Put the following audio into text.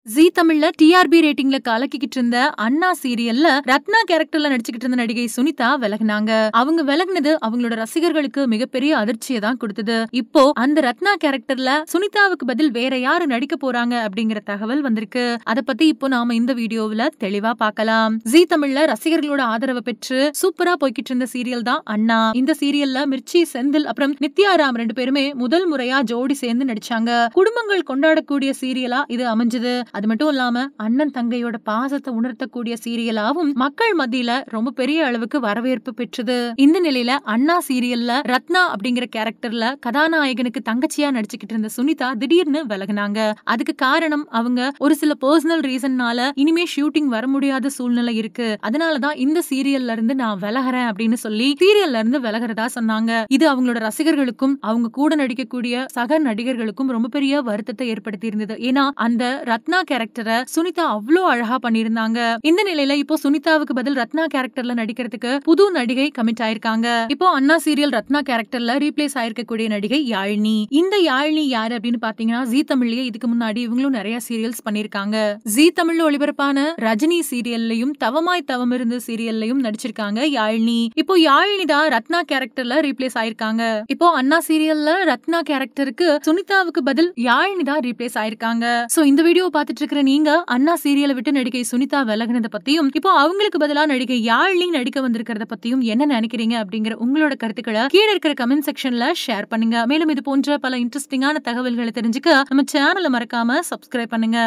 ஜீ தமிழ்ல டிஆர்பி ரேட்டிங்ல கலக்கிக்கிட்டு இருந்த அண்ணா சீரியல்ல ரத்னா கேரக்டர்ல நடிச்சுக்கிட்டு இருந்த நடிகை சுனிதா விலகினாங்க. அவங்க விலகினது அவங்களோட ரசிகர்களுக்கு மிகப்பெரிய அதிர்ச்சியை தான் கொடுத்தது. இப்போ அந்த ரத்னா கேரக்டர்ல சுனிதாவுக்கு பதில் வேற யாரு நடிக்க போறாங்க அப்படிங்கிற தகவல் வந்திருக்கு. அத பத்தி இப்போ நாம இந்த வீடியோவுல தெளிவா பார்க்கலாம். ஜீ தமிழ்ல ரசிகர்களோட ஆதரவை பெற்று சூப்பரா போய்கிட்டு இருந்த சீரியல் தான் அண்ணா. இந்த சீரியல்ல மிர்ச்சி, செந்தில் அப்புறம் நித்யாராம் ரெண்டு பேருமே முதல் முறையா ஜோடி சேர்ந்து நடிச்சாங்க. குடும்பங்கள் கொண்டாடக்கூடிய சீரியலா இது அமைஞ்சது. அது மட்டும் இல்லாம அண்ணன் தங்கையோட பாசத்தை உணர்த்தக்கூடிய சீரியலாவும் மக்கள் மத்தியில ரொம்ப பெரிய அளவுக்கு வரவேற்பு பெற்றது. இந்த நிலையில அண்ணா சீரியல்ல ரத்னா அப்படிங்கிற கேரக்டர்ல கதாநாயகனுக்கு தங்கச்சியா நடிச்சுக்கிட்டு இருந்த சுனிதா திடீர்னு விலகினாங்க. அதுக்கு காரணம் அவங்க ஒரு சில பர்சனல் ரீசன்னால இனிமே ஷூட்டிங் வர முடியாத சூழ்நிலை இருக்கு, அதனாலதான் இந்த சீரியல்ல இருந்து நான் விலகிறேன் அப்படின்னு சொல்லி சீரியல்ல இருந்து விலகிறதா சொன்னாங்க. இது அவங்களோட ரசிகர்களுக்கும் அவங்க கூட நடிக்கக்கூடிய சக நடிகர்களுக்கும் ரொம்ப பெரிய வருத்தத்தை ஏற்படுத்தி இருந்தது. ஏன்னா அந்த ரத்னா கேரக்டரை சுனிதா அவ்வளோ அழகா பண்ணிருந்தாங்க. இந்த நிலையில இப்போ சுனிதாவுக்கு பதில் ரத்னா கேரக்டர்ல நடிக்கிறதுக்கு புது நடிகை கமிட் ஆயிருக்காங்க. இப்போ அண்ணா சீரியல் ரத்னா கேரக்டர்ல ரீப்ளேஸ் ஆயிருக்கக்கூடிய நடிகை யாழினி. இந்த யாழினி யாரு அப்படின்னு பாத்தீங்கன்னா ஜீ தமிழ்லயே இதுக்கு முன்னாடி இவங்களும் நிறைய சீரியல்ஸ் பண்ணிருக்காங்க. ஜீ தமிழ்ல ஒளிபரப்பான ரஜினி சீரியல்லையும் தவமாய் தவம் இருந்து சீரியல்லையும் நடிச்சிருக்காங்க யாழினி. இப்போ யாழினி தான் ரத்னா கேரக்டர்ல ரீப்ளேஸ் ஆயிருக்காங்க. இப்போ அண்ணா சீரியல்ல ரத்னா கேரக்டருக்கு சுனிதாவுக்கு பதில் யாழினி தான் ரீப்ளேஸ் ஆயிருக்காங்க. சோ இந்த வீடியோ பார்த்துட்டு இருக்கிற நீங்க அண்ணா சீரியலை விட்டு நடிகை சுனிதா விலகினத பத்தியும் இப்போ அவங்களுக்கு பதிலா நடிகை யாழினி நடிக்க வந்திருக்கிறத பத்தியும் என்ன நினைக்கிறீங்க அப்படிங்கிற உங்களோட கருத்துக்களை கீழே இருக்கிற கமெண்ட் செக்ஷன்ல ஷேர் பண்ணுங்க. மேலும் இது போன்ற பல இன்ட்ரெஸ்டிங்கான தகவல்களை தெரிஞ்சுக்க நம்ம சேனலை மறக்காம சப்ஸ்கிரைப் பண்ணுங்க.